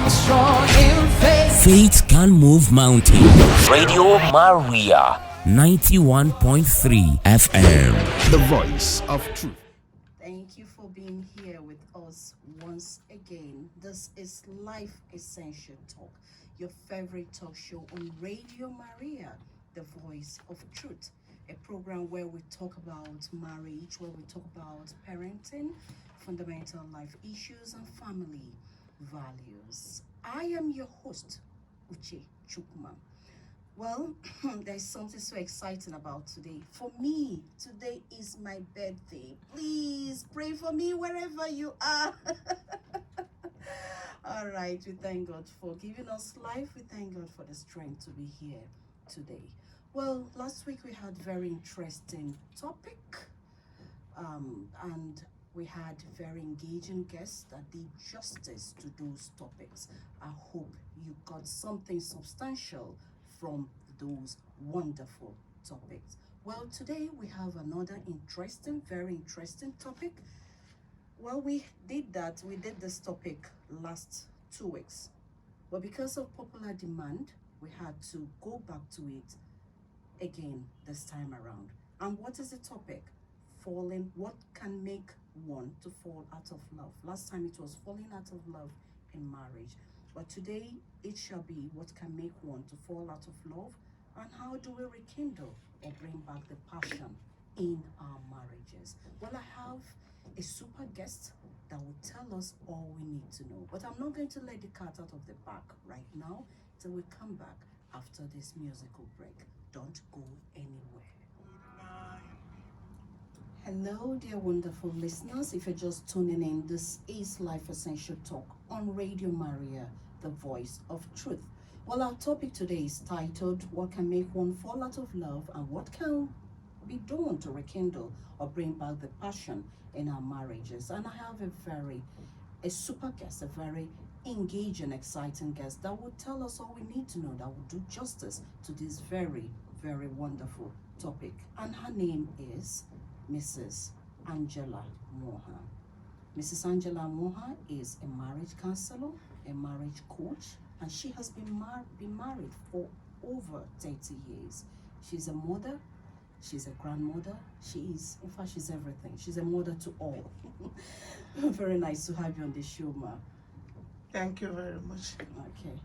strong in faith. Faith can move mountains. Radio Maria 91.3 FM. The voice of truth. Thank you for being here with us once again. This is Life Essential Talk, your favorite talk show on Radio Maria, the voice of truth. A program where we talk about marriage, where we talk about parenting, fundamental life issues, and family values. I am your host, Uche Chukwuma. Well, there's something so exciting about today. For me, today is my birthday. Please pray for me wherever you are. All right, we thank God for giving us life. We thank God for the strength to be here today. Well, last week we had very interesting topic, and we had very engaging guests that did justice to those topics. I hope you got something substantial from those wonderful topics. Well, today we have another very interesting topic. Well, we did this topic last 2 weeks, but because of popular demand, we had to go back to it again this time around. And what is the topic? What can make one to fall out of love? Last time it was falling out of love in marriage. But today it shall be what can make one to fall out of love, and how do we rekindle or bring back the passion in our marriages? Well, I have a super guest that will tell us all we need to know. But I'm not going to let the cat out of the bag right now till we come back after this musical break. Don't go anywhere. Hello, dear wonderful listeners. If you're just tuning in, this is Life Essential Talk on Radio Maria, the voice of truth. Well, our topic today is titled, What Can Make One Fall Out of Love, and What Can Be Done to Rekindle or Bring Back the Passion in Our Marriages. And I have a super guest, a very engaging, exciting guest that will tell us all we need to know, that will do justice to this very, very wonderful topic. And her name is Mrs. Angela Moha. Mrs. Angela Moha is a marriage counselor, a marriage coach, and she has been married for over 30 years. She's a mother, she's a grandmother, she's everything. She's a mother to all. Very nice to have you on the show, Ma. Thank you very much. Okay.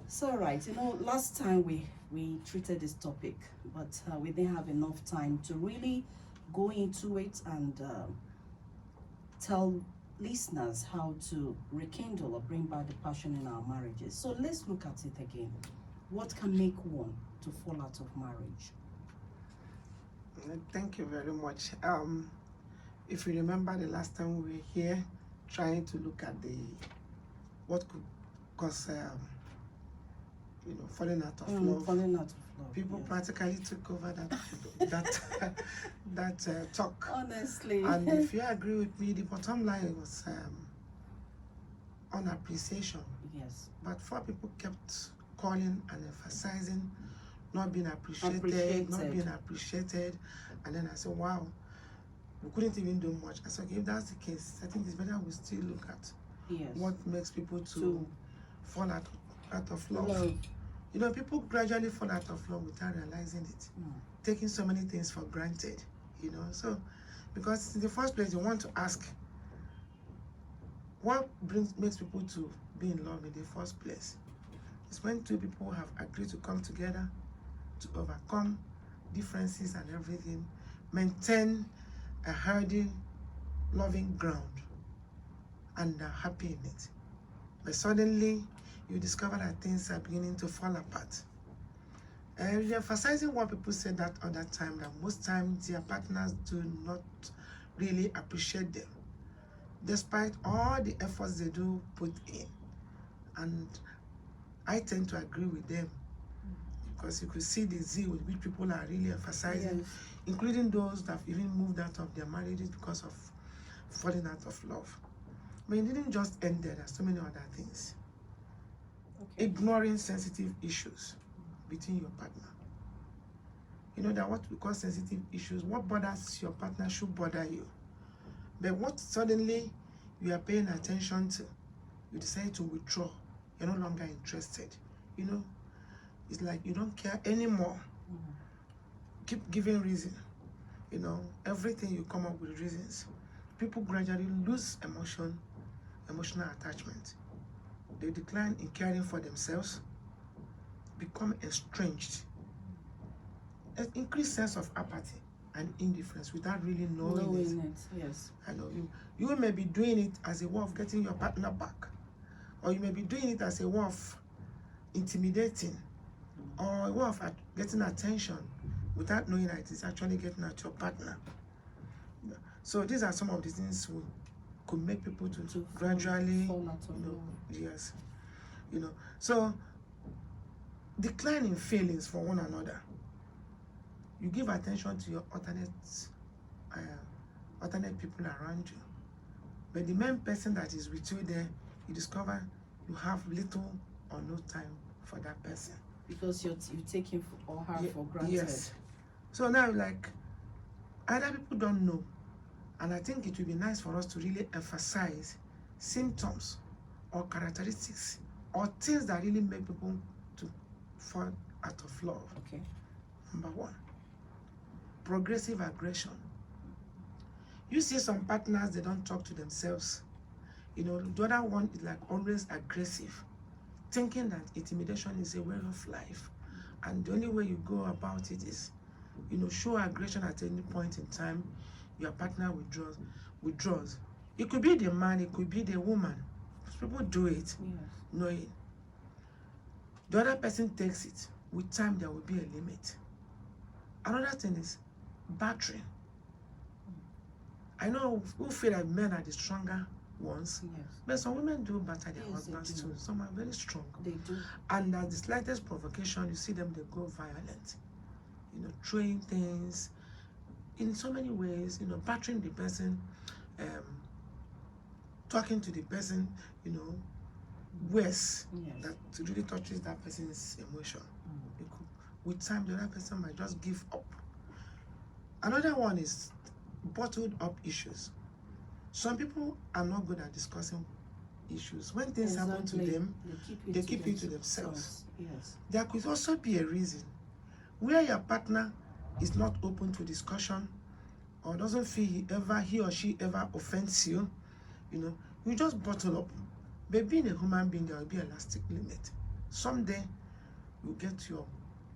So, right, last time we treated this topic, but we didn't have enough time to really go into it and tell listeners how to rekindle or bring back the passion in our marriages. So let's look at it again. What can make one to fall out of marriage? Thank you very much. If you remember the last time we were here trying to look at what could cause falling out of love. Falling out of love. People practically took over that talk. Honestly. And if you agree with me, the bottom line was unappreciation. Yes. But four people kept calling and emphasizing not being appreciated, not being appreciated. And then I said, wow, we couldn't even do much. I said, okay, if that's the case, I think it's better we still look at what makes people to fall out of love. People gradually fall out of love without realizing it, taking so many things for granted, So, because in the first place, you want to ask, what makes people to be in love in the first place? It's when two people have agreed to come together to overcome differences and everything, maintain a healthy, loving ground, and are happy in it. But suddenly, you discover that things are beginning to fall apart. And emphasizing what people said that other time, that most times their partners do not really appreciate them, despite all the efforts they do put in. And I tend to agree with them, because you could see the zeal with which people are really emphasizing, including those that have even moved out of their marriages because of falling out of love. But it didn't just end there. There's so many other things. Okay. Ignoring sensitive issues between your partner. That what we call sensitive issues, what bothers your partner should bother you. But what suddenly you are paying attention to, you decide to withdraw you're no longer interested. You know, it's like you don't care anymore. Keep giving reason. You know, everything you come up with reasons. People gradually lose emotional attachment. They decline in caring for themselves, become estranged, an increased sense of apathy and indifference without really knowing it. Yes. I know you may be doing it as a way of getting your partner back, or you may be doing it as a way of intimidating, or a way of getting attention without knowing that it's actually getting at your partner. So these are some of the things we could make people to gradually fall out of love. Yes. So declining feelings for one another. You give attention to your alternate people around you, but the main person that is with you there, you discover you have little or no time for that person because you take him or her for granted. Yes. So now, like, other people don't know, and I think it would be nice for us to really emphasize symptoms or characteristics or things that really make people to fall out of love. Okay. Number one, progressive aggression. You see some partners, they don't talk to themselves. The other one is like always aggressive, thinking that intimidation is a way of life, and the only way you go about it is, show aggression at any point in time. Your partner withdraws. It could be the man, it could be the woman. People do it, Yes. knowing. The other person takes it. With time, there will be a limit. Another thing is battering. I know who feel like men are the stronger ones, Yes. but some women do batter their Yes, they husbands do. too. Some are very strong. They do. And at the slightest provocation, you see them, they go violent. Throwing things in so many ways, battering the person, talking to the person, worse, Yes. that really touches that person's emotion. With time, the other person might just give up. Another one is bottled up issues. Some people are not good at discussing issues. When things happen to Exactly. them, they keep it to themselves. Yes. There could also be a reason where your partner is not open to discussion, or doesn't feel he or she ever offends you. You just bottle up. But being a human being, there will be a elastic limit. Someday you get to your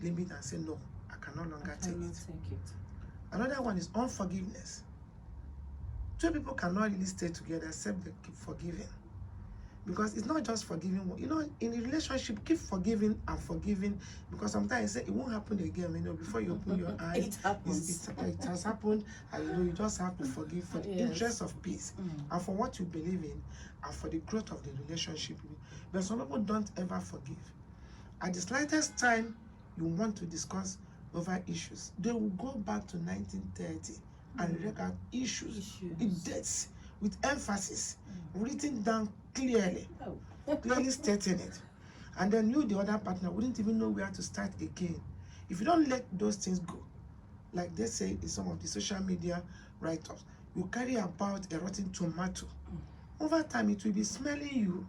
limit and say, no, I can no longer take it. Another one is unforgiveness. Two people cannot really stay together except they keep forgiving. Because it's not just forgiving. In a relationship, keep forgiving and forgiving, because sometimes it won't happen again. Before you open your eyes, It happens. it has happened, and you just have to forgive for the interest of peace and for what you believe in and for the growth of the relationship. But some people don't ever forgive. At the slightest time you want to discuss over issues, they will go back to 1930 and record issues in dates with emphasis, written down clearly, clearly stating it. And then you, the other partner, wouldn't even know where to start again. If you don't let those things go, like they say in some of the social media write-ups, you carry about a rotten tomato. Over time, it will be smelling you.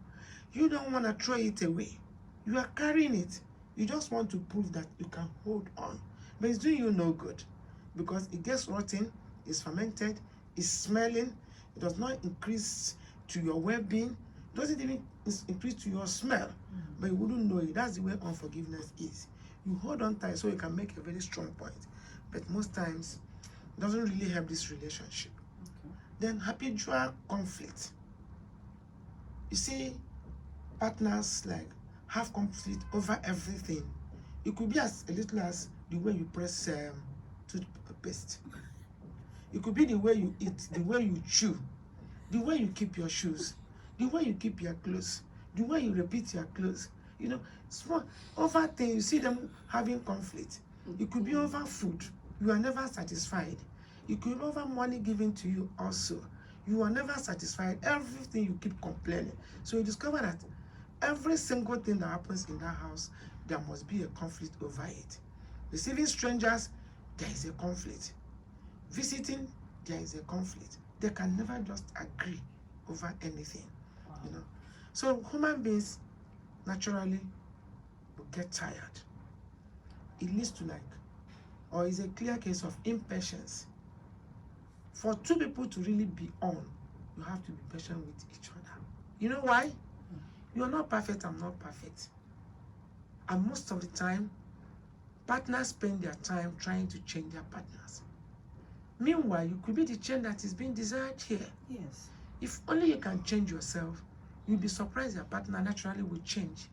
You don't want to throw it away. You are carrying it. You just want to prove that you can hold on. But it's doing you no good, because it gets rotten, it's fermented, it's smelling, it does not increase to your well-being, it doesn't even increase to your smell, but you wouldn't know it. That's the way unforgiveness is. You hold on tight so you can make a very strong point, but most times it doesn't really help this relationship. Then habitual conflict. You see, partners like have conflict over everything. It could be as little as the way you press toothpaste. It could be the way you eat, the way you chew, the way you keep your shoes, the way you keep your clothes, the way you repeat your clothes. Small over things, you see them having conflict. It could be over food. You are never satisfied. It could be over money given to you also. You are never satisfied. Everything you keep complaining. So you discover that every single thing that happens in that house, there must be a conflict over it. Receiving strangers, there is a conflict. Visiting, there is a conflict. They can never just agree over anything. So human beings naturally will get tired. It leads to or is a clear case of impatience. For two people to really be on, you have to be patient with each other. You know why? You're not perfect, I'm not perfect. And most of the time, partners spend their time trying to change their partners. Meanwhile, you could be the change that is being desired here. Yes. If only you can change yourself, you'll be surprised your partner naturally will change.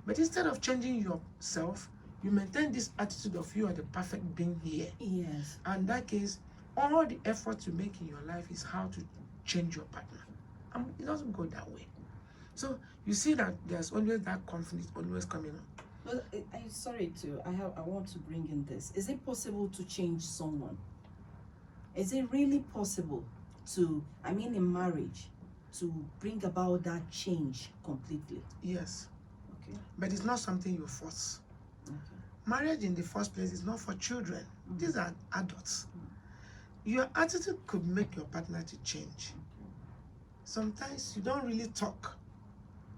But instead of changing yourself, you maintain this attitude of you are the perfect being here. Yes. And in that case, all the effort you make in your life is how to change your partner. And it doesn't go that way. So you see that there's always that conflict always coming up. Well, I want to bring in this. Is it possible to change someone? Is it really possible to, in marriage, to bring about that change completely? Yes. Okay. But it's not something you force. Okay. Marriage in the first place is not for children. These are adults. Your attitude could make your partner to change. Sometimes you don't really talk.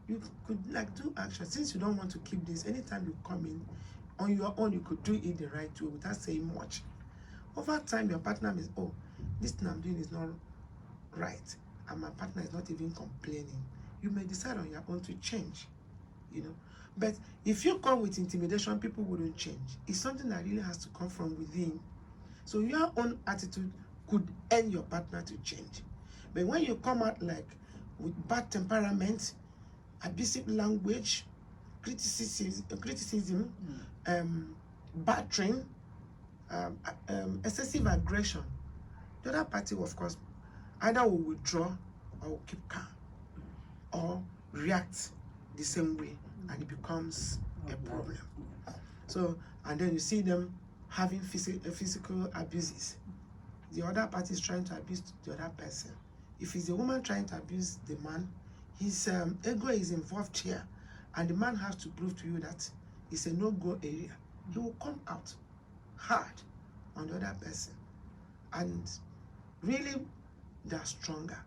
You could do action. Since you don't want to keep this, anytime you come in on your own, you could do it the right way without saying much. Over time, your partner is, oh, this thing I'm doing is not right, and my partner is not even complaining. You may decide on your own to change, But if you come with intimidation, people wouldn't change. It's something that really has to come from within. So your own attitude could end your partner to change. But when you come out with bad temperament, abusive language, criticism, battering, excessive aggression, the other party, of course, either will withdraw or will keep calm or react the same way, and it becomes a problem. So, and then you see them having physical abuses. The other party is trying to abuse the other person. If it's the woman trying to abuse the man, his ego is involved here, and the man has to prove to you that it's a no-go area. He will come out hard on the other person, and really they're stronger.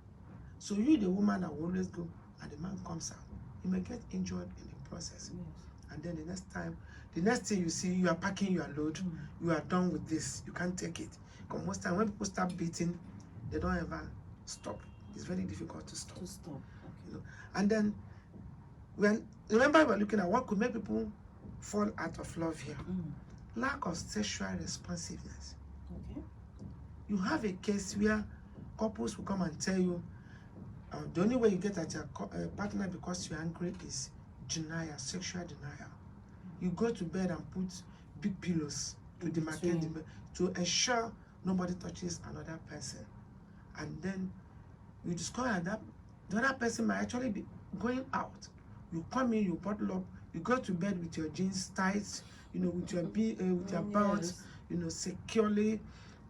So you, the woman, that will always go, and the man comes out. You may get injured in the process. Yes. And then the next thing you see, you are packing your load. You are done with this. You can't take it. Because most time when people start beating, they don't ever stop. It's very difficult to stop. Okay. And then remember we're looking at what could make people fall out of love here. Lack of sexual responsiveness. Okay. You have a case where couples will come and tell you the only way you get at your partner because you're angry is denial, sexual denial. You go to bed and put big pillows to demarcate the bed to ensure nobody touches another person. And then you discover that the other person might actually be going out. You come in, you bottle up, you go to bed with your jeans tight, with your belt, securely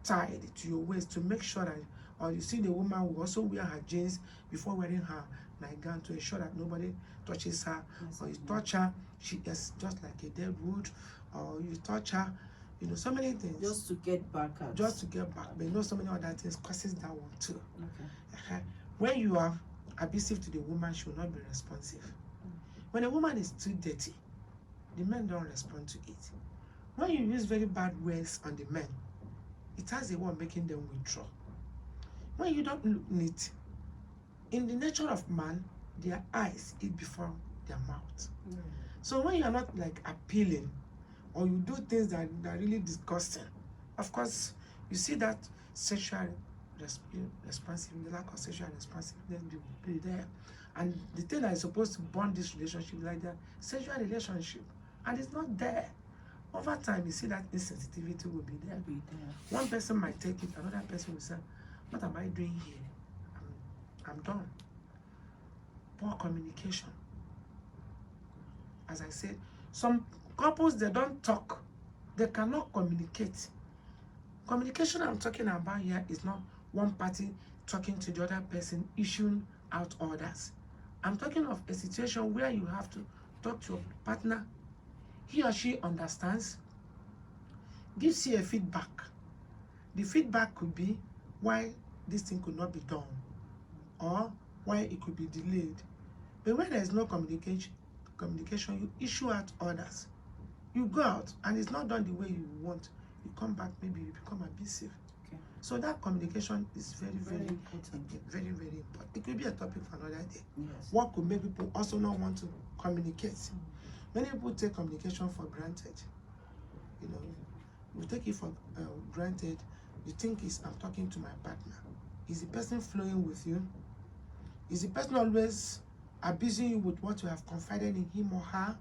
tied to your waist to make sure that, or you see the woman will also wear her jeans before wearing her nightgown to ensure that nobody touches her. Or you touch her, she is just like a dead wood. Or you touch her, so many things. Just to get back at. Just to get back. But so many other things causes that one too. Okay. When you are abusive to the woman, she will not be responsive. When a woman is too dirty, the men don't respond to it. When you use very bad words on the men, it has a way of making them withdraw. When you don't look neat, in the nature of man, their eyes eat before their mouth. So when you are not appealing, or you do things that are really disgusting, of course, you see that sexual responsiveness, the lack of sexual responsiveness will be there. And the thing that is supposed to bond this relationship like that, sexual relationship, and it's not there. Over time, you see that insensitivity will be there. One person might take it, another person will say, what am I doing here? I'm done. Poor communication. As I said, some couples, they don't talk. They cannot communicate. Communication I'm talking about here is not one party talking to the other person, issuing out orders. I'm talking of a situation where you have to talk to your partner. He or she understands, gives you a feedback. The feedback could be why this thing could not be done, or why it could be delayed. But when there is no communication, communication, you issue out orders. You go out and it's not done the way you want. You come back, maybe you become abusive. Okay. So that communication is very, very important. very, very important. It could be a topic for another day. Yes. What could make people also not want to communicate? Many people take communication for granted. You know, you take it for granted. You think I'm talking to my partner. Is the person flowing with you? Is the person always abusing you with what you have confided in him or her?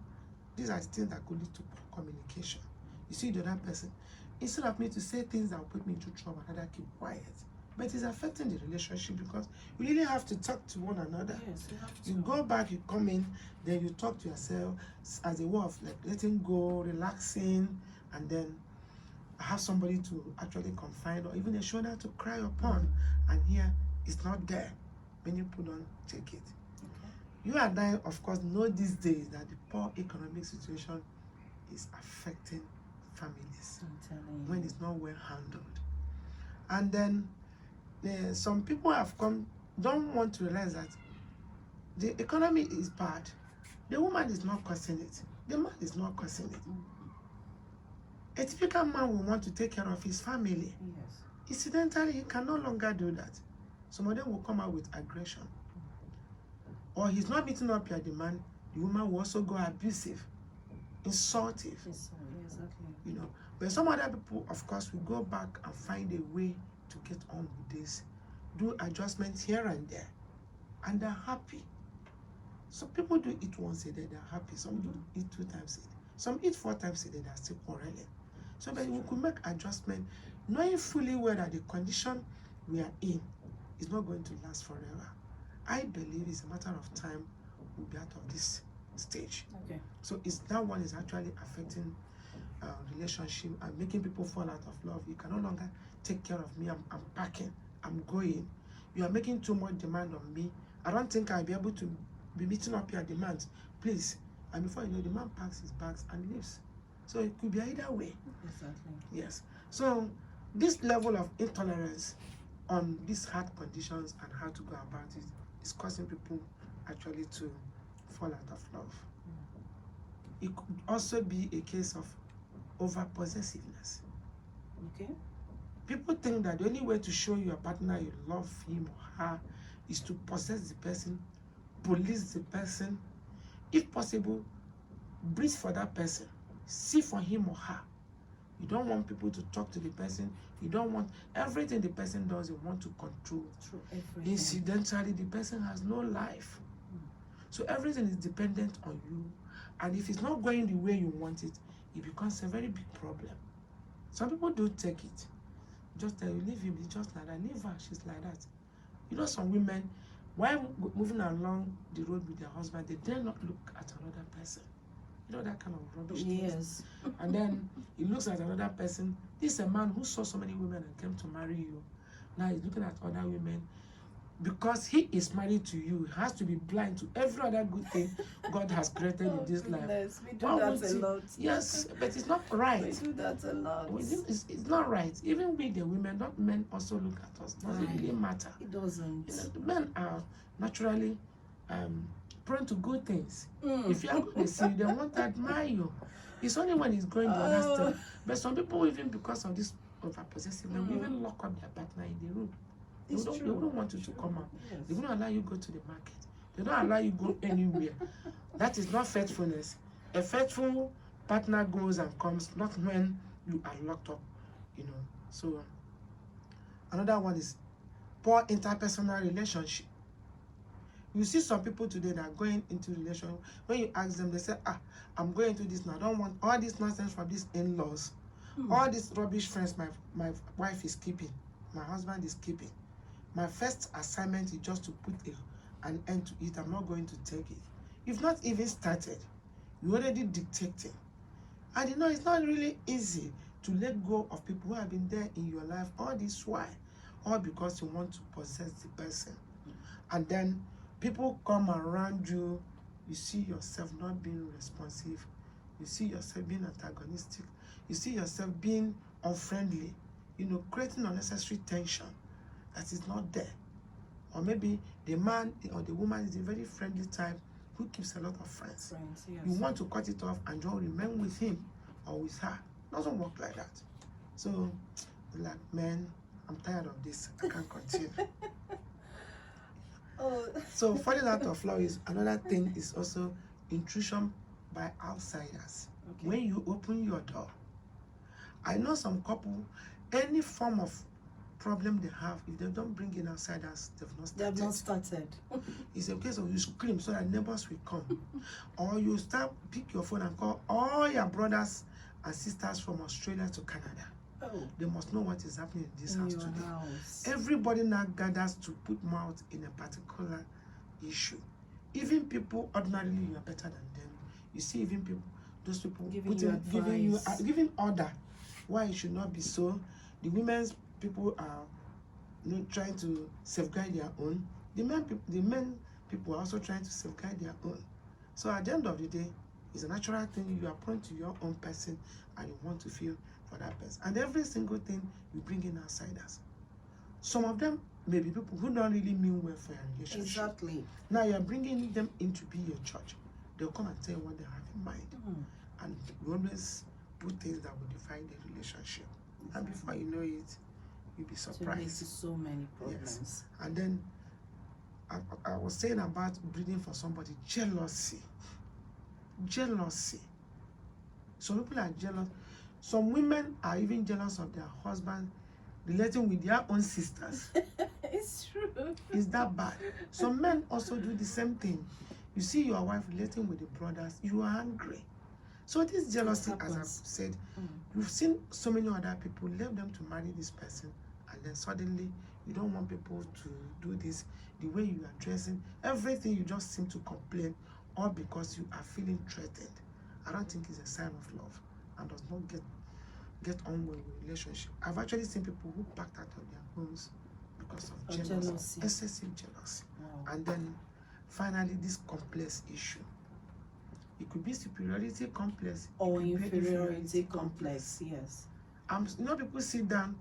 These are the things that could lead to poor communication. You see the other person, instead of me to say things that will put me into trouble, I'd rather keep quiet. But it's affecting the relationship because you really have to talk to one another. Yes, you have to. You go back, you come in, then you talk to yourself as a way of like letting go, relaxing, and then have somebody to actually confide or even a shoulder to cry upon. And here it's not there. Many people don't take it. You and I, of course, know these days that the poor economic situation is affecting families I'm telling you. when it's not well handled. And then some people don't want to realize that the economy is bad. The woman is not causing it. The man is not causing it. A typical man will want to take care of his family. Yes. Incidentally, he can no longer do that. Some of them will come out with aggression. Or he's not meeting up your demand, the woman will also go abusive, insultive, Yes, exactly. you know. But some other people, of course, will go back and find a way to get on with this, do adjustments here and there, and they're happy. Some people do eat once a day, they're happy. Some do eat 2 times a day. Some eat 4 times a day, they're still quarreling. So that we could make adjustment, knowing fully well that the condition we are in is not going to last forever. I believe it's a matter of time we'll be out of this stage. Okay. So it's that one is actually affecting relationship and making people fall out of love. You can no longer take care of me. I'm packing. I'm going. You are making too much demand on me. I don't think I'll be able to be meeting up your demands. Please. And before you know, the man packs his bags and leaves. So it could be either way. Exactly. Yes. So this level of intolerance on these hard conditions and how to go about it is causing people actually to fall out of love. It could also be a case of over possessiveness. Okay. People think that the only way to show your partner you love him or her is to possess the person, police the person, if possible, breathe for that person, see for him or her. You don't want people to talk to the person. You don't want everything the person does, you want to control. Through everything. Incidentally, the person has no life. So everything is dependent on you. And if it's not going the way you want it, it becomes a very big problem. Some people do take it. Just tell you, leave him, he's just like that. Leave her, she's like that. You know, some women, while moving along the road with their husband, they dare not look at another person. You know, that kind of rubbish. Yes. And then he looks at another person. This is a man who saw so many women and came to marry you. Now he's looking at other women. Because he is married to you, he has to be blind to every other good thing God has created in this life. Goodness, we do Why that would a he- lot. Yes, but it's not right. We do that a lot. It's not right. Even we, the women, not men, also look at us. Doesn't Right. really matter. It doesn't. You know, the men are naturally prone to good things. Mm. If you are going to see, they want to admire you. It's only when it's going the other step. But some people, even because of this over possessiveness, will even lock up their partner in the room. They It's don't, they true. wouldn't want you to come out. Yes. They wouldn't allow you go to the market. They don't allow you go anywhere. That is not faithfulness. A faithful partner goes and comes, not when you are locked up, you know. So another one is poor interpersonal relationship. You see some people today that are going into relation. When you ask them, they say, I'm going into this now. I don't want all this nonsense from these in-laws. All these rubbish friends my wife is keeping, my husband is keeping. My first assignment is just to put an end to it. I'm not going to take it. You've not even started. You're already dictating. And you know, it's not really easy to let go of people who have been there in your life all this while, all because you want to possess the person. And then people come around you, you see yourself not being responsive, you see yourself being antagonistic, you see yourself being unfriendly, you know, creating unnecessary tension that is not there. Or maybe the man or the woman is a very friendly type. who keeps a lot of friends. Yes. You want to cut it off and just remain with him or with her. It doesn't work like that. So, like, man, I'm tired of this. I can't continue. Oh. So, falling out of love is another thing, is also intrusion by outsiders. Okay. When you open your door, I know some couple, any form of problem they have, if they don't bring in outsiders, They have not started. It's a case of you scream so that neighbors will come. Or you start, pick your phone and call all your brothers and sisters from Australia to Canada. Oh. They must know what is happening in this In house your today. house. Everybody now gathers to put mouth in a particular issue. Even people, ordinarily you are better than them. You see, even people, those people giving order why it should not be so. The women's people are trying to safeguard their own. The men people are also trying to safeguard their own. So at the end of the day, it's a natural thing. You are prone to your own person and you want to feel for that person. And every single thing you bring in outsiders. Some of them may be people who don't really mean well for your relationship. Exactly. Now you're bringing them in to be your judge. They'll come and tell you what they have in mind. And you always put things that will divide the relationship. And before you know it, you'll be surprised. So many problems. Yes. And then I was saying about breeding for somebody, jealousy. Jealousy. Some people are jealous. Some women are even jealous of their husband relating with their own sisters. It's true. Is that bad? Some men also do the same thing. You see your wife relating with the brothers, you are angry. So this jealousy, as I've said, you've seen so many other people, left them to marry this person, and then suddenly you don't want people to do this, the way you are dressing, everything, you just seem to complain, all because you are feeling threatened. I don't think it's a sign of love and does not get on well with relationship. I've actually seen people who backed out of their homes because of jealousy, excessive jealousy. Wow. And then finally this complex issue. It could be superiority complex or inferiority complex. Yes. You know, people sit down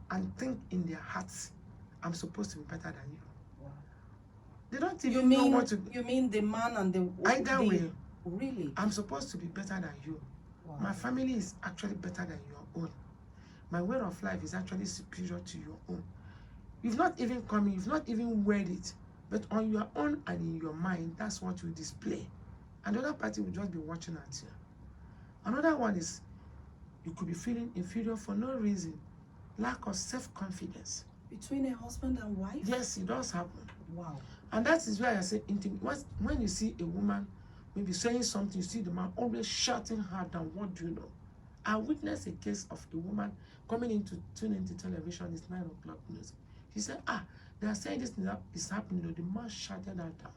and think in their hearts, I'm supposed to be better than you. Wow. They don't even know what to. You mean the man and the either way. Really? I'm supposed to be better than you. Wow. My family is actually better than your own. My way of life is actually superior to your own. You've not even come in, you've not even weighed it, but on your own and in your mind, that's what you display. And the other party will just be watching at you. Another one is you could be feeling inferior for no reason. Lack of self-confidence. Between a husband and wife? Yes, it does happen. Wow. And that is why I say intimate. When you see a woman maybe saying something, you see the man always shouting her down. What do you know? I witnessed a case of a woman coming in to tune into television. It's 9 o'clock news. She said, they are saying this is happening. The man shouted her down.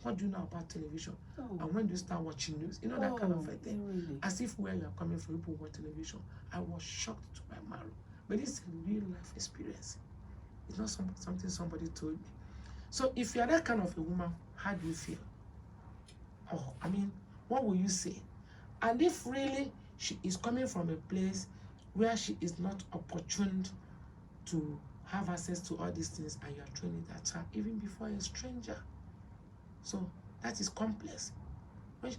What do you know about television? Oh. And when do you start watching news? You know, that kind of a thing. Really? As if where you're coming from, people watch television. I was shocked to my marrow. But it's a real life experience. It's not something somebody told me. So if you're that kind of a woman, how do you feel? Oh, I mean, what will you say? And if really she is coming from a place where she is not opportune to have access to all these things, and you're throwing it at her even before a stranger. So that is complex.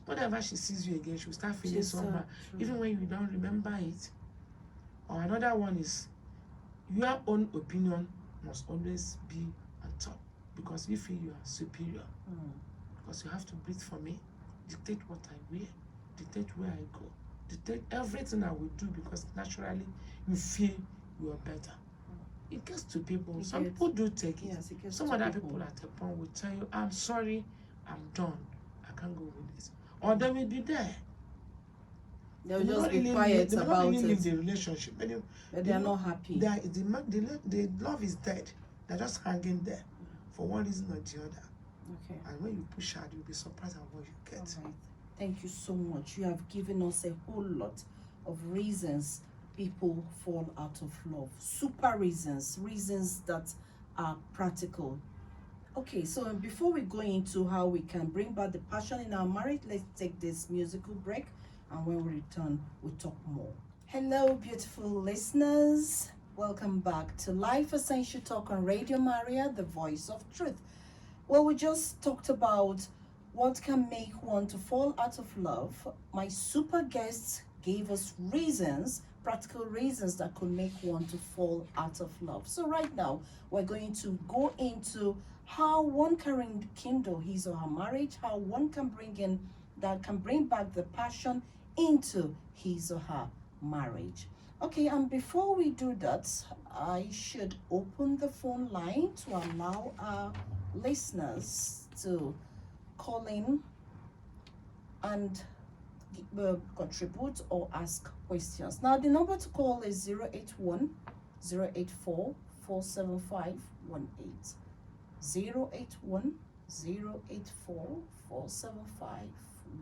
Whenever she sees you again, she'll start feeling somehow, even when you don't remember it. Or another one is your own opinion must always be on top, because you feel you are superior. Because you have to breathe for me, dictate what I wear, dictate where I go, dictate everything I will do, because naturally you feel you are better. It gets to people. Some people do take it. Yes, some other people at a point will tell you, I'm sorry, I'm done. I can't go with this. Or they will be there. They'll just be quiet about it. They don't really leave the relationship. But they're not happy. The love is dead. They're just hanging there for one reason or the other. Okay. And when you push hard, you'll be surprised at what you get. All right. Thank you so much. You have given us a whole lot of reasons people fall out of love. Super reasons that are practical. Okay, so before we go into how we can bring back the passion in our marriage, let's take this musical break, and when we return, we'll talk more. Hello, beautiful listeners. Welcome back to Life Essential Talk on Radio Maria, the voice of truth. Well, we just talked about What can make one to fall out of love? My super guests gave us reasons, practical reasons that could make one to fall out of love. So right now, we're going to go into how one can rekindle his or her marriage, how one can bring back the passion into his or her marriage. Okay, and before we do that, I should open the phone line to allow our listeners to call in and contribute or ask questions. Now, the number to call is 081 084 475 081 084 475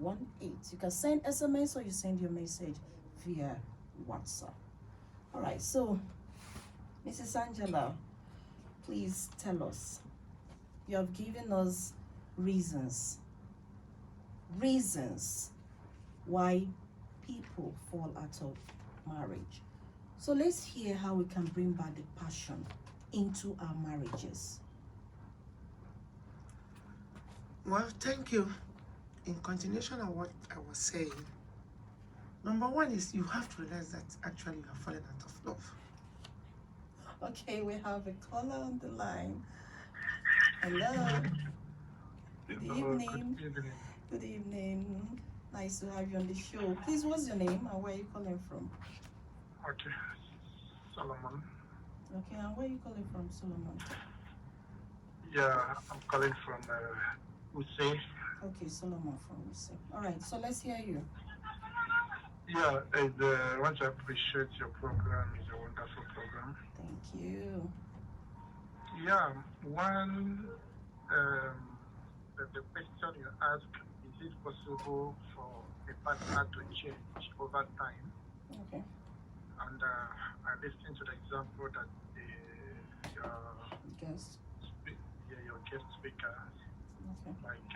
You can send SMS or you send your message via WhatsApp. All right, so Mrs. Angela, please tell us. You have given us reasons why people fall out of marriage. So let's hear how we can bring back the passion into our marriages. Well, thank you. In continuation of what I was saying, number one is you have to realize that actually you are falling out of love. Okay, we have a caller on the line. Hello. Good evening. Good evening. Nice to have you on the show. Please, what's your name and where are you calling from? Okay, Solomon. Okay, and where are you calling from, Solomon? Yeah, I'm calling from Uche. Okay, Solomon from Use. All right, so let's hear you. Yeah, I want to appreciate your program. It's a wonderful program. Thank you. Yeah, one, the question you asked, is it possible for a partner to change over time? Okay. And I listened to the example that your guest speaker, Okay. like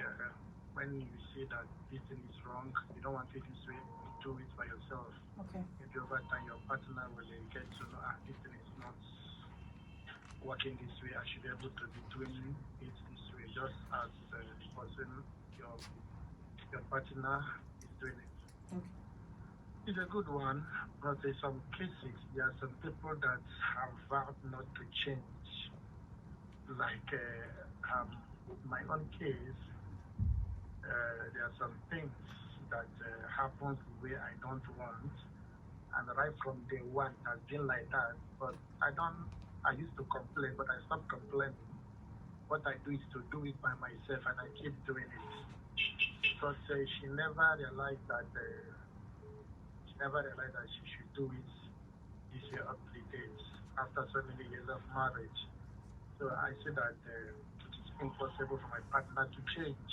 when you see that this thing is wrong, you don't want it this way, do it by yourself. Okay. Maybe over time your partner will get to know, this thing is not working this way, I should be able to be doing it this way, just as the person, your partner is doing it. Okay. It's a good one, but in some cases, there are some people that have vowed not to change. Like my own case, there are some things that happens the way I don't want, and right from day one it has been like that. But I used to complain, but I stopped complaining. What I do is to do it by myself, and I keep doing it. But she never realized that she should do it this year up to the date after so many years of marriage. So I see that it is impossible for my partner to change.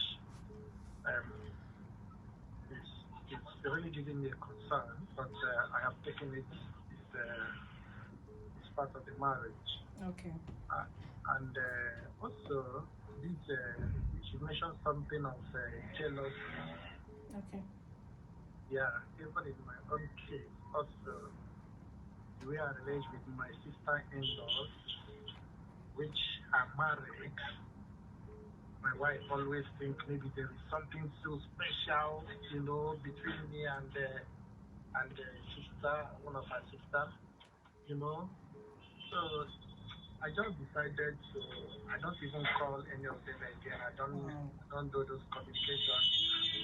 It's really giving me a concern, but I have taken it. It's part of the marriage. Okay. And also, she mentioned something of jealousy. Okay. Yeah, even in my own case, also, the way I relate with my sister-in-laws, which are married, my wife always thinks maybe there is something so special, between me and the sister, one of her sisters, So I just decided to. I don't even call any of them again. I don't do those communications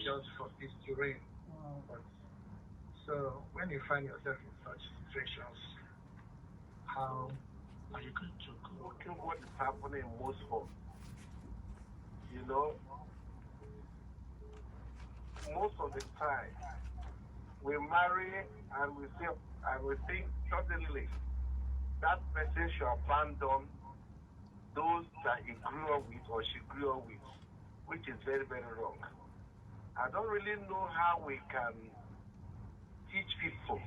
just for peace to reign. Wow. But so when you find yourself in such situations, how are you going to go? Looking what is happening in most homes. Most of the time, we marry and we think suddenly that person should abandon those that he grew up with or she grew up with, which is very, very wrong. I don't really know how we can teach people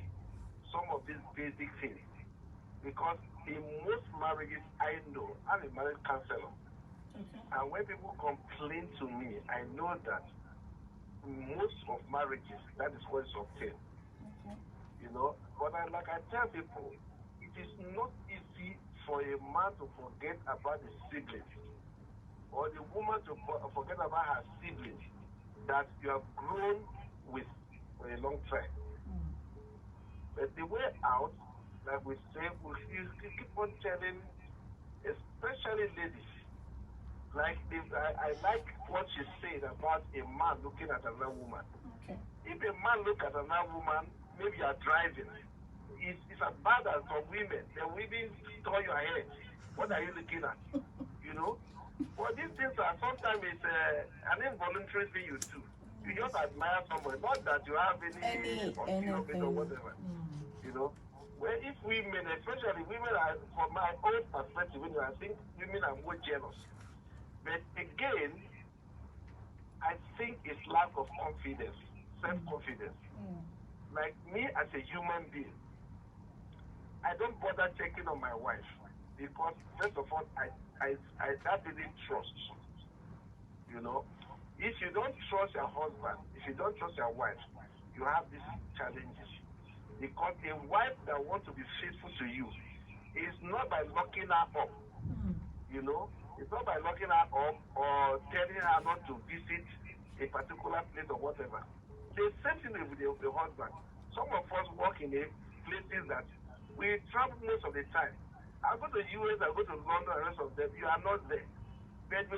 some of these basic things, because in most marriages I know, I'm a marriage counselor. Okay. And when people complain to me, I know that most of marriages, that is what is obtained. Okay. But like I tell people, it is not easy for a man to forget about his siblings, or the woman to forget about her siblings, that you have grown with for a long time. But the way out, like we say, you keep on telling, especially ladies, like I like what she said about a man looking at another woman. Okay. If a man look at another woman, maybe you are driving, it's as bad as for women. The women turn your head. What are you looking at? You know? Well, these things are sometimes it's an involuntary thing you do. You just admire someone, not that you have any anything or whatever. You know? Well, if women, especially women are, from my own perspective, I think women are more jealous. But again, I think it's lack of confidence, self-confidence. Like me as a human being, I don't bother checking on my wife because, first of all, I that didn't trust. You know, if you don't trust your husband, if you don't trust your wife, you have these challenges. Because a wife that wants to be faithful to you is not by locking her up. You know, it's not by locking her up or telling her not to visit a particular place or whatever. The same thing with the husband. Some of us work in places that we travel most of the time. I go to US, I go to London, and the rest of them, you are not there. But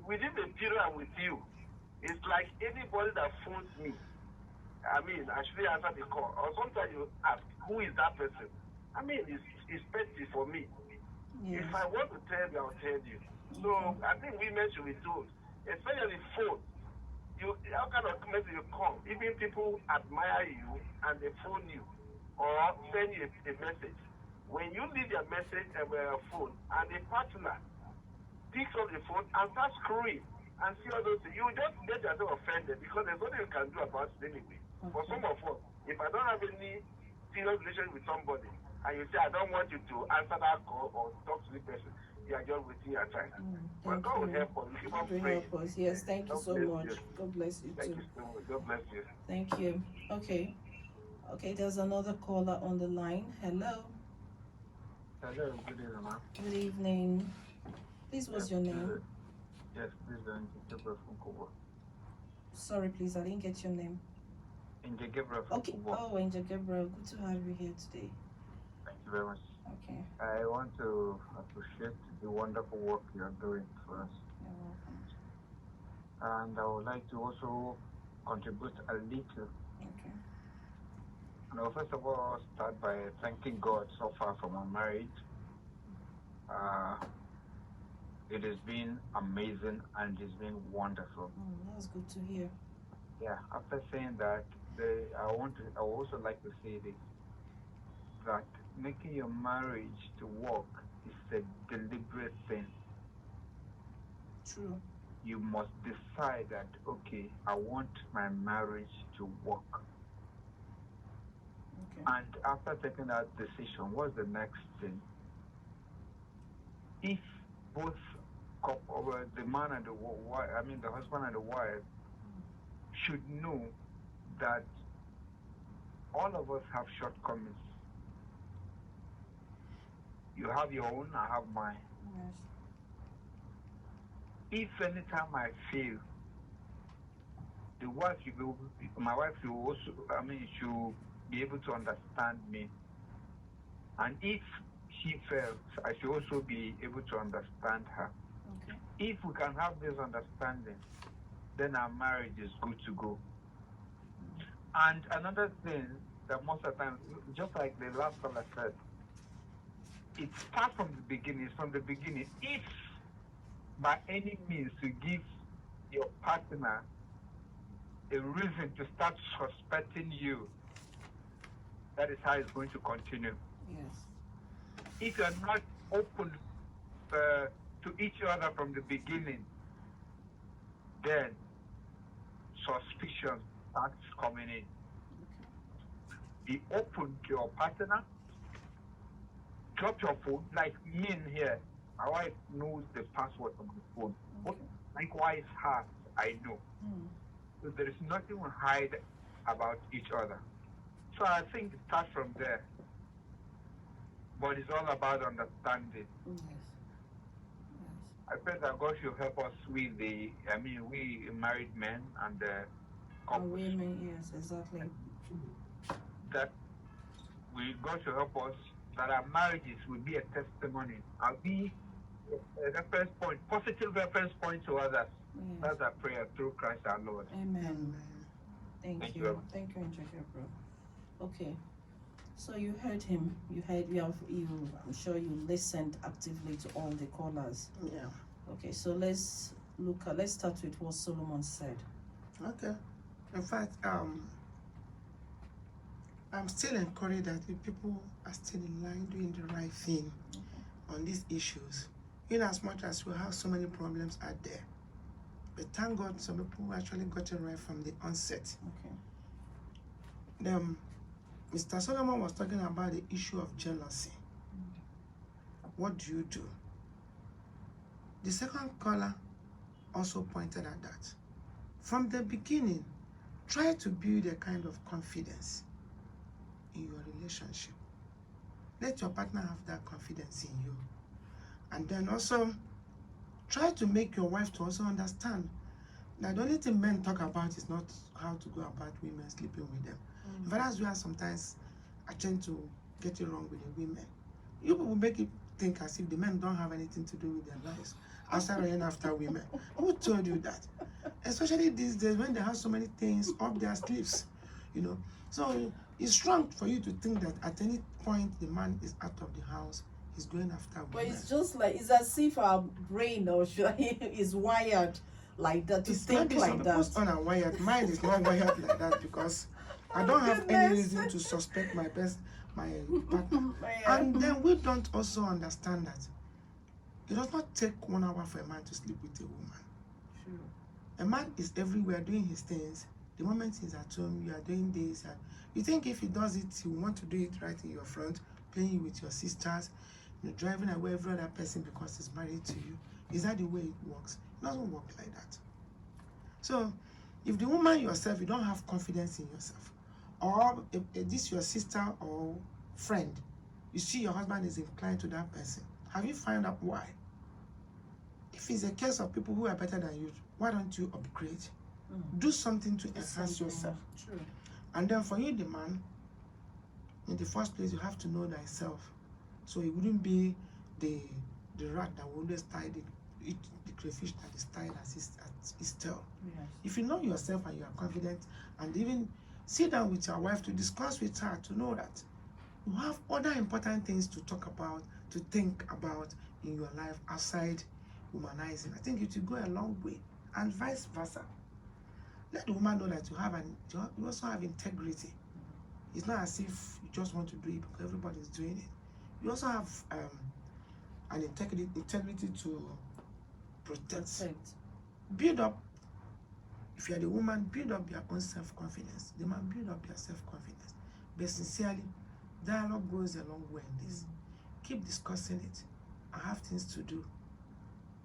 within the period I'm with you, it's like anybody that phones me, I mean, I should answer the call. Or sometimes you ask, who is that person? I mean, it's petty for me. Yes. If I want to tell you, I'll tell you. So I think women should be told, especially phone. How kind of message you come? Even people admire you and they phone you or send you a message. When you leave your message phone and the partner picks up the phone and starts screwing and see all those things, you just get yourself offended because there's nothing you can do about it anyway. For some of us, if I don't have any serious relationship with somebody and you say I don't want you to answer that call or talk to the person, you are just wasting your time. But God will help us. We keep on God will praying. help us. Yes, thank you God so bless much. you. God bless you Thank too. you so much. God bless you. Thank you. Okay, there's another caller on the line. Hello. Hello, good evening, ma'am. Good evening. Please, what's your name? Yes, please don't Gabriel from Kubo. Sorry, please, I didn't get your name. Inge Gabriel from Okay. Kubo. Oh, Angel Gabriel, good to have you here today. Thank you very much. Okay. I want to appreciate the wonderful work you are doing for us. You're welcome. And I would like to also contribute a little. Okay. And I'll first of all start by thanking God so far for my marriage. It has been amazing and it's been wonderful. That's good to hear. Yeah, after saying that, I would also like to say this, that making your marriage to work is a deliberate thing. True. You must decide that, okay, I want my marriage to work. Okay. And after taking that decision, what's the next thing? If both the man and the wife, the husband and the wife should know that all of us have shortcomings. You have your own, I have mine. Yes. If anytime I fail, my wife should also, should be able to understand me. And if she fails, I should also be able to understand her. Okay. If we can have this understanding, then our marriage is good to go. And another thing that most of the time, just like the last caller said, it starts from the beginning. It's from the beginning. If by any means you give your partner a reason to start suspecting you, that is how it's going to continue. Yes. If you're not open to each other from the beginning, then suspicion starts coming in. Be open to your partner. Drop your phone. Like me in here, my wife knows the password of the phone. Okay. Likewise, her, I know. So there is nothing we hide about each other. So I think it starts from there. But it's all about understanding. Yes. I pray that God should help us we married men and couples, women, yes, exactly. that God should help us that our marriages will be a testimony. I'll be a reference point, positive reference point to others. Yes. That's our prayer through Christ our Lord. Amen. Thank Thank you you. very much. Thank you, Njoke, bro. Okay. So you heard him. I'm sure you listened actively to all the callers. Yeah. Okay, so let's start with what Solomon said. Okay. In fact, I'm still encouraged that the people are still in line doing the right thing on these issues, in as much as we have so many problems out there. But thank God some people actually got it right from the onset. Okay. Mr. Solomon was talking about the issue of jealousy. What do you do? The second caller also pointed at that. From the beginning, try to build a kind of confidence in your relationship. Let your partner have that confidence in you. And then also, try to make your wife to also understand that the only thing men talk about is not how to go about women sleeping with them. In fact, that's where sometimes I tend to get it wrong with the women. You people make it think as if the men don't have anything to do with their lives outside running after women. Who told you that? Especially these days when they have so many things up their sleeves, you know. So it's wrong for you to think that at any point the man is out of the house, he's going after women. But it's just like, it's as if our brain is wired like that, to think like that. It's not wired. Mine is not wired like that, because I don't have any reason to suspect my partner. And then we don't also understand that it does not take 1 hour for a man to sleep with a woman. True. A man is everywhere doing his things. The moment he's at home, you are doing this. And you think if he does it, he will want to do it right in your front, playing with your sisters, driving away every other person because he's married to you. Is that the way it works? It doesn't work like that. So, if the woman yourself, you don't have confidence in yourself, or if this your sister or friend, you see your husband is inclined to that person, have you found out why? If it's a case of people who are better than you, why don't you upgrade? Do something to enhance yourself. True. And then for you, the man, in the first place, you have to know thyself. So it wouldn't be the rat that will always tie the crayfish that is tied at his tail. Yes. If you know yourself and you are confident, and even sit down with your wife to discuss with her, to know that you have other important things to talk about, to think about in your life outside womanizing, I think it will go a long way, and vice versa. Let the woman know that you also have integrity. It's not as if you just want to do it because everybody is doing it. You also have an integrity to protect. Build up. If you are the woman, build up your own self-confidence. The man, build up your self-confidence. But sincerely, dialogue goes a long way in this. Keep discussing it. I have things to do.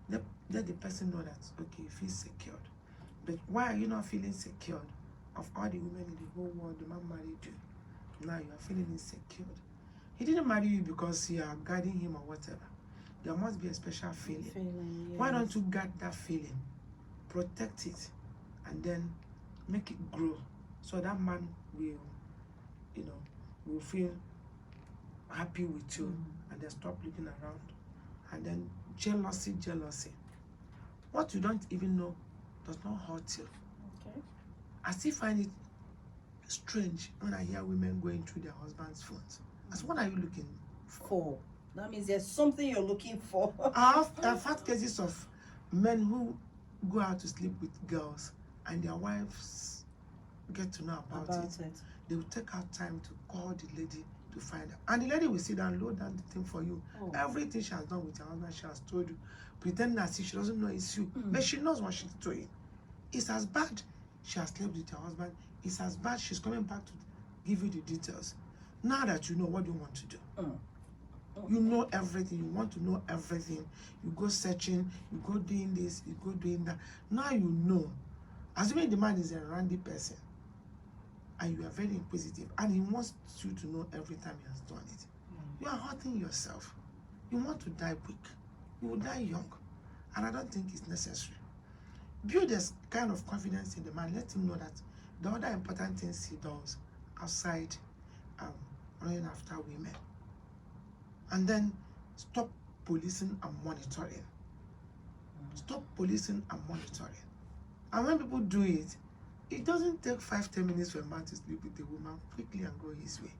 Let the person know that, okay, you feel secured. But why are you not feeling secured? Of all the women in the whole world, the man married you. Now you are feeling insecure. He didn't marry you because you are guiding him or whatever. There must be a special feeling. Yes. Why don't you guard that feeling? Protect it, and then make it grow, so that man will feel happy with you, and then stop looking around. And then jealousy. What you don't even know does not hurt you. Okay. I still find it strange when I hear women going through their husband's phones. As what are you looking for? That means there's something you're looking for. I've had cases of men who go out to sleep with girls and their wives get to know about it. They will take out time to call the lady to find out. And the lady will sit down, load down the thing for you. Everything she has done with her husband, she has told you. Pretending as if she doesn't know it's you. But she knows what she's doing. It's as bad she has slept with her husband. It's as bad she's coming back to give you the details. Now that you know, what do you want to do? You know everything. You want to know everything. You go searching. You go doing this. You go doing that. Now you know. Assuming the man is a randy person, and you are very inquisitive, and he wants you to know every time he has done it. You are hurting yourself. You want to die quick. You will die young. And I don't think it's necessary. Build this kind of confidence in the man. Let him know that the other important things he does outside running after women. And then stop policing and monitoring. Stop policing and monitoring. And when people do it, it doesn't take 5-10 minutes for a man to sleep with a woman quickly and go his way.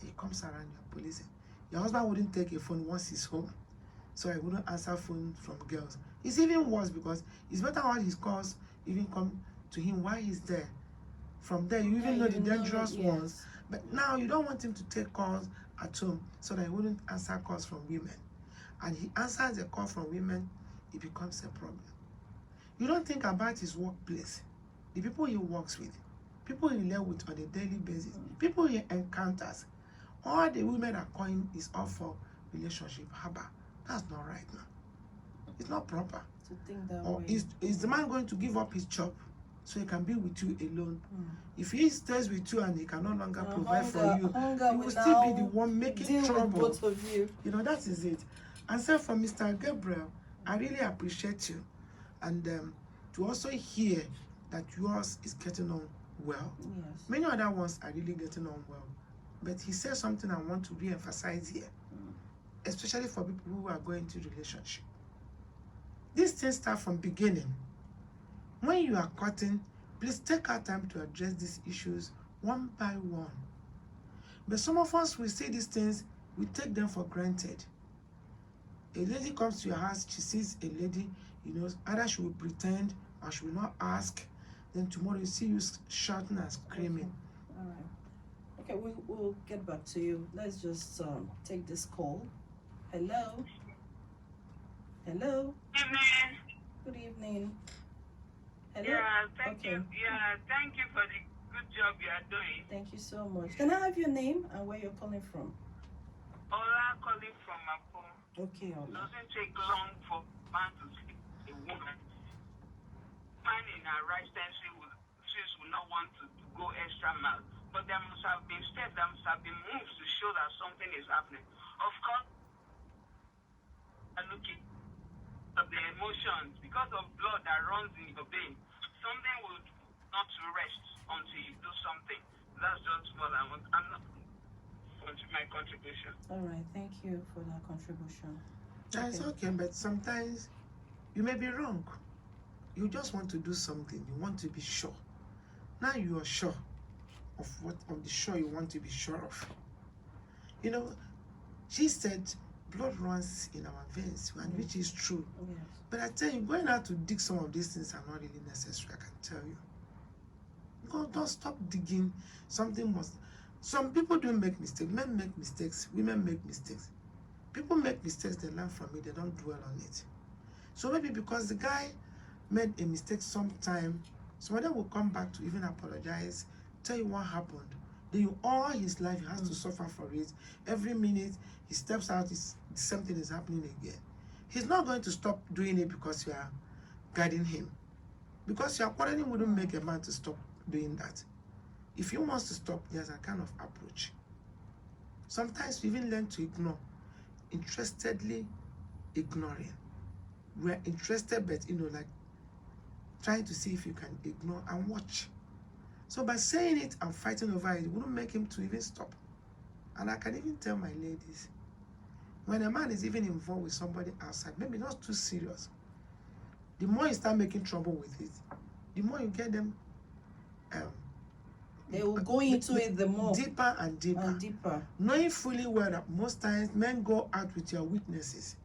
He comes around, you're policing. Your husband wouldn't take a phone once he's home, so he wouldn't answer phone from girls. It's even worse because it's better all his calls even come to him while he's there. From there, you even know the dangerous ones. But now you don't want him to take calls at home so that he wouldn't answer calls from women. And he answers a call from women, it becomes a problem. You don't think about his workplace, the people he works with, people he lives with on a daily basis, people he encounters. All the women are calling is all for relationship. Haba. That's not right now. It's not proper. To think that Or way. is the man going to give up his job so he can be with you alone? If he stays with you and he can no longer provide for you, he will still be the one making trouble. Both of you. You know, that is it. And so from Mr. Gabriel, I really appreciate you. And to also hear that yours is getting on well. Yes. Many other ones are really getting on well. But he said something I want to re-emphasize here, especially for people who are going to relationship. These things start from beginning. When you are cutting, please take our time to address these issues one by one. But some of us will see these things, we take them for granted. A lady comes to your house, she sees a lady, you know, either she will pretend or she will not ask. Then tomorrow you see you shouting and screaming. Okay. All right. Okay, we'll get back to you. Let's just take this call. Hello. Hello. Evening. Good evening. Hello. Yeah, thank Okay. you. Yeah, thank you for the good job you are doing. Thank you so much. Can I have your name and where you're calling from? Ola calling from Mapo. Okay, It Ola. doesn't take long for man to sleep with a woman. Man in her right senses will not want to go extra mile. But there must have been steps, there must have been moves to show that something is happening. Of course, looking at the emotions, because of blood that runs in your vein, something will not to rest until you do something. That's just what I want. I'm not my contribution. All right, thank you for that contribution. It's okay, but sometimes you may be wrong. You just want to do something, you want to be sure. Now you are sure of what of the sure you want to be sure of. You know, she said blood runs in our veins, and which is true. Yes. But I tell you, going out to dig some of these things are not really necessary, I can tell you. Don't stop digging. Some people do make mistakes. Men make mistakes, women make mistakes. People make mistakes, they learn from it, they don't dwell on it. So maybe because the guy made a mistake sometime, somebody will come back to even apologize, tell you what happened. Then all his life he has to suffer for it. Every minute he steps out, the same thing is happening again. He's not going to stop doing it because you are guiding him. Because your quarreling wouldn't make a man to stop doing that. If he wants to stop, there's a kind of approach. Sometimes we even learn to ignore, interestedly ignoring. We're interested, but like trying to see if you can ignore and watch. So by saying it and fighting over it, it wouldn't make him to even stop. And I can even tell my ladies, when a man is even involved with somebody outside, maybe not too serious, the more you start making trouble with it, the more you get them they will go into it the more deeper and deeper. and deeper. Knowing fully well that most times men go out with your weaknesses.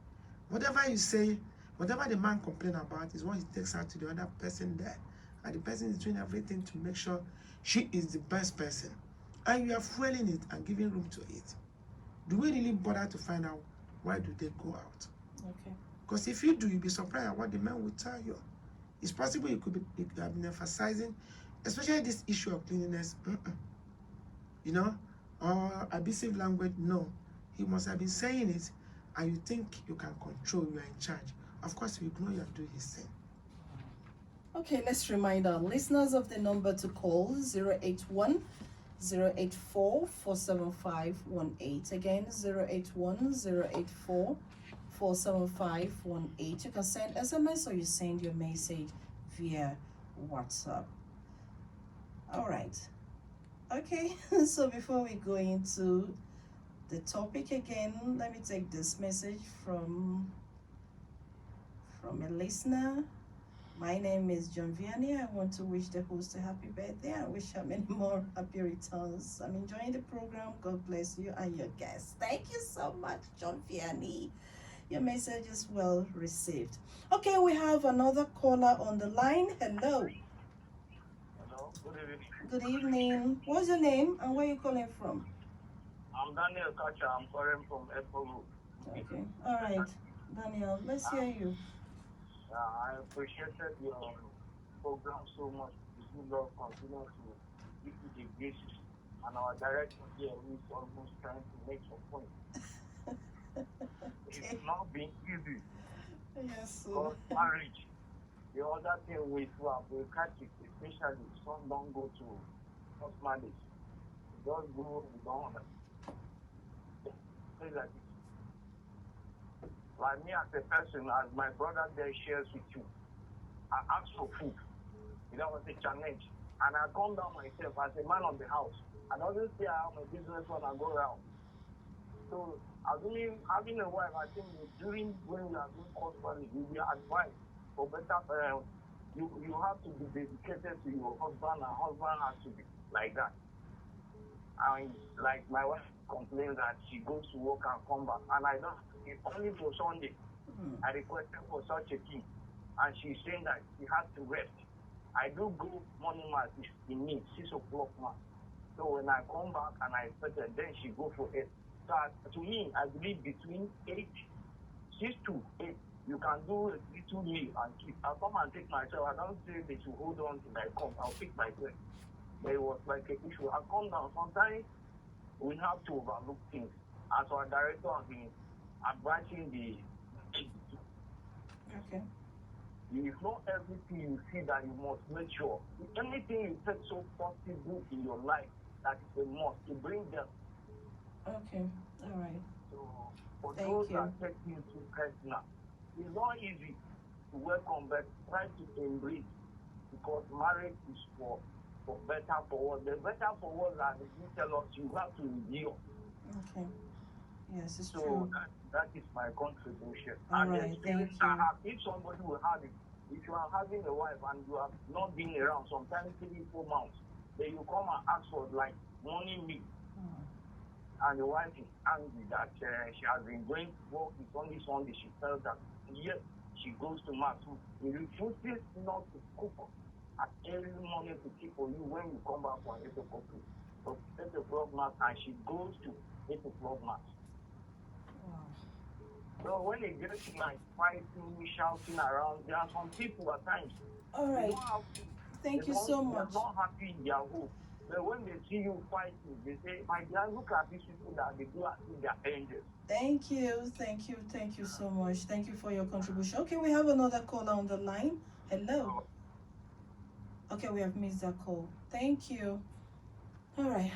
Whatever you say, whatever the man complains about is what he takes out to the other person there. And the person is doing everything to make sure she is the best person. And you are fueling it and giving room to it. Do we really bother to find out why do they go out? Okay. Because if you do, you'll be surprised at what the man will tell you. It's possible you could have been emphasizing, especially this issue of cleanliness, you know, or abusive language. No, he must have been saying it, and you think you can control, you are in charge. Of course, you ignore you and do his thing. Okay, let's remind our listeners of the number to call 081 084 47518. Again, 081 084 47518. You can send SMS or you send your message via WhatsApp. All right. Okay, so before we go into the topic again, let me take this message from a listener. My name is John Vianney. I want to wish the host a happy birthday and wish her many more happy returns. I'm enjoying the program. God bless you and your guests. Thank you so much, John Vianney. Your message is well received. Okay, we have another caller on the line. Hello. Hello, good evening. Good evening. What's your name and where are you calling from? I'm Daniel Kacha. I'm calling from Apple. Okay. All right. Daniel, let's hear you. I appreciated your program so much. You love continue to give you the basis. And our director here is almost trying to make some point. Okay. It's not been easy. Yes, sir. Because marriage, the other thing we do are bureaucratic, especially some don't go to first marriage. They just go, we don't understand. Things like this. Like me as a person, as my brother there shares with you, I ask for food. That was a challenge. And I come down myself as a man of the house. I don't say I'm a businessman and go around. So, assuming having a wife, I think during when we are doing husband, we will advise for better. You have to be dedicated to your husband, and husband has to be like that. And like my wife complains that she goes to work and come back, and I don't. It's only for Sunday. I requested for such a thing, and she's saying that she has to rest. I do go morning mass in me 6 o'clock mass. So when I come back and I expected, then she go for 8. So to me, I believe between 6 to 8, you can do a little meal and keep. I'll come and take myself. I don't say they should hold on till I come. I'll pick myself. But it was like an issue. I come down. Sometimes we have to overlook things. As our director has been advising the Okay. it's not everything you see that you must make sure. Anything you take so possible in your life, that is a must to bring them. Okay. All right. So for Thank those you. that take you to personal, it's not easy to welcome, but try to embrace, because marriage is for better for worse. The better for worse that they tell us you have to endure. Okay. Yes, it's So true. that is my contribution. All And the right, experience thank I you. have, if somebody will have it, if you are having a wife and you have not been around sometimes 3-4 months, then you come and ask for like morning meal. And the wife is angry that she has been going to work. It's only Sunday. She felt that yes, she goes to mass. He refuses not to cook at early morning to keep for you when you come back from 8 o'clock. So 8 o'clock mass, and she goes to 8 o'clock mass. So when they get like fighting, shouting around, there are some people at times. All They right. don't have food. Thank you so They are much. not happy in their home. But when they see you fighting, they say, my dear, look at these people that they do as if they are angels. Thank you. Thank you. Thank you so much. Thank you for your contribution. Okay, we have another caller on the line. Hello. Okay, we have missed that call. Thank you. All right.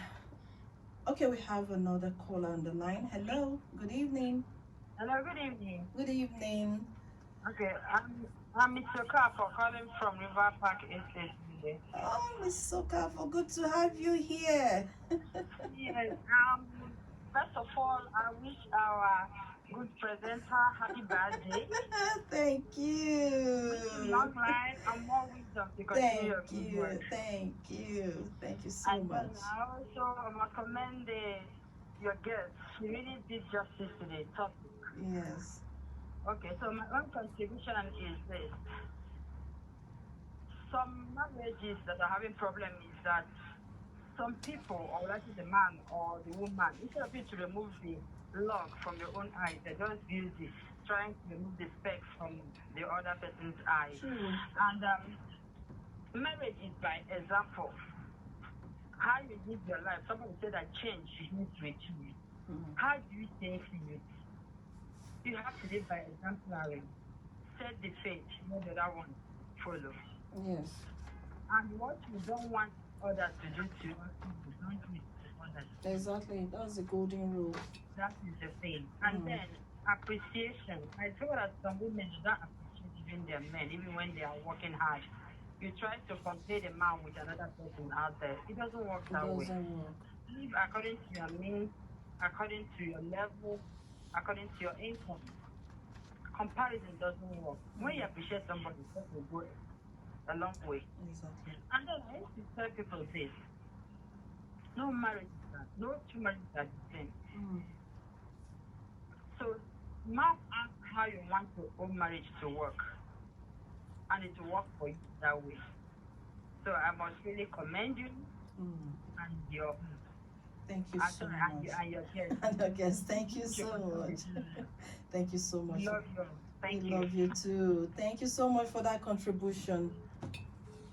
Okay, we have another caller on the line. Hello. Good evening. Hello, good evening. Good evening. Okay, I'm Mr. Carr calling from River Park Estate today. Oh, Miss Sokafo, good to have you here. Yes, first of all, I wish our good presenter happy birthday. Thank you. Long life and more wisdom to continue your good work. Thank you. Thank you so And much. then I also recommend your guest. She really did justice to the topic. Yes. Okay, so my own contribution is this. Some marriages that are having problems is that some people, or that is the man or the woman, instead of you to remove the log from your own eye, they just use it, trying to remove the speck from the other person's eye. True. And marriage is by example. How you live your life. Somebody said that change begins with you. How do you change it? You have to live by exemplary. Set the faith, let the other one follow. Yes. And what you don't want others to do to you, don't do it to others. Exactly. That's the golden rule. That is the thing. And then appreciation. I feel that some women do not appreciate even their men, even when they are working hard. You try to compare the man with another person out there. It doesn't work It that way. doesn't work. Live according to your means, according to your level, according to your income. Comparison doesn't work. When you appreciate somebody, that will go a long way. Exactly. And then I used to tell people this: no marriage is that. No two marriages are the same. So map out how you want your own marriage to work, and it will work for you that way. So I must really commend you and your Thank you so much. and your guest. And your guest, thank you so much. Thank you so much. We love you. Thank We you. love you too. Thank you so much for that contribution.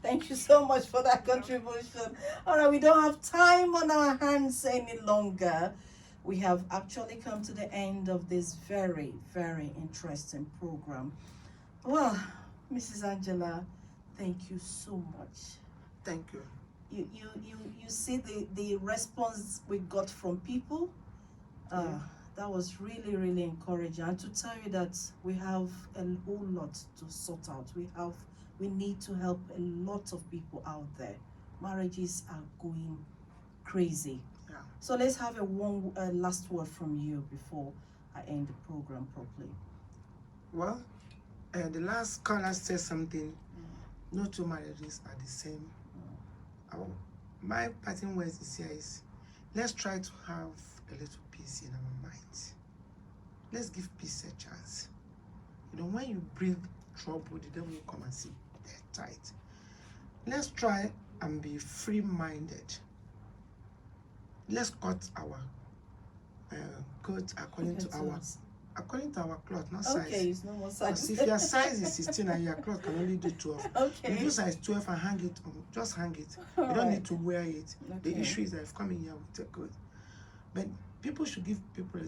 Thank you so much for that contribution. All right, we don't have time on our hands any longer. We have actually come to the end of this very, very interesting program. Well, Mrs. Angela, thank you so much. Thank you. You see the response we got from people. That was really, really encouraging. And to tell you that we have a whole lot to sort out. We need to help a lot of people out there. Marriages are going crazy. Yeah. So let's have a last word from you before I end the program properly. Well, the last caller said something. No two marriages are the same. My parting words this year is, let's try to have a little peace in our minds. Let's give peace a chance. You know, when you bring trouble, the devil will come and sit there tight. Let's try and be free-minded. Let's cut our coat according to our cloth, not size. Okay, it's no more size. Because if your size is 16 and your cloth can only do 12, Okay. you do size 12 and hang it on. Just hang it. You don't Alright. need to wear it. Okay. The issue is that if coming here with a coat. But people should give people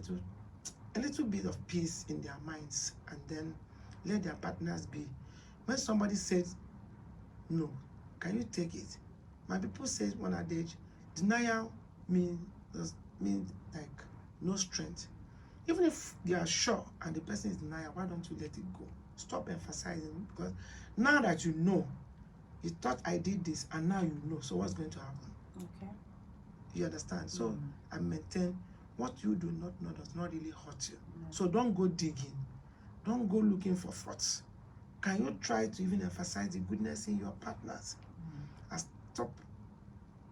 a little bit of peace in their minds, and then let their partners be. When somebody says no, can you take it? My people say one adage, denial means like no strength. Even if they are sure and the person is denial, why don't you let it go? Stop emphasizing, because now that you know, you thought I did this and now you know, so what's going to happen? Okay. You understand? So I maintain what you do not know does not really hurt you. So don't go digging. Don't go looking for faults. Can you try to even emphasize the goodness in your partners? And stop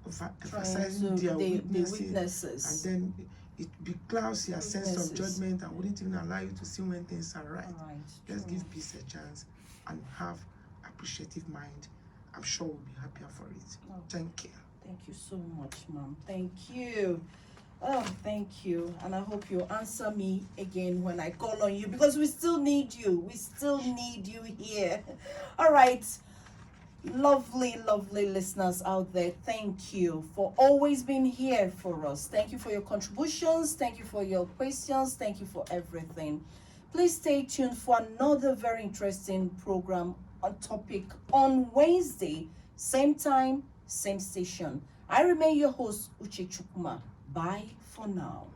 emphasizing their weaknesses. And then it beclouds your sense of judgment and wouldn't even allow you to see when things are right. Let's give peace a chance and have appreciative mind. I'm sure we'll be happier for it. Thank you. Thank you so much, ma'am. Thank you. Oh, thank you. And I hope you answer me again when I call on you, because we still need you. We still need you here. All right. Lovely, lovely listeners out there. Thank you for always being here for us. Thank you for your contributions. Thank you for your questions. Thank you for everything. Please stay tuned for another very interesting program on topic on Wednesday, same time, same station. I remain your host, Uche Chukwuma. Bye for now.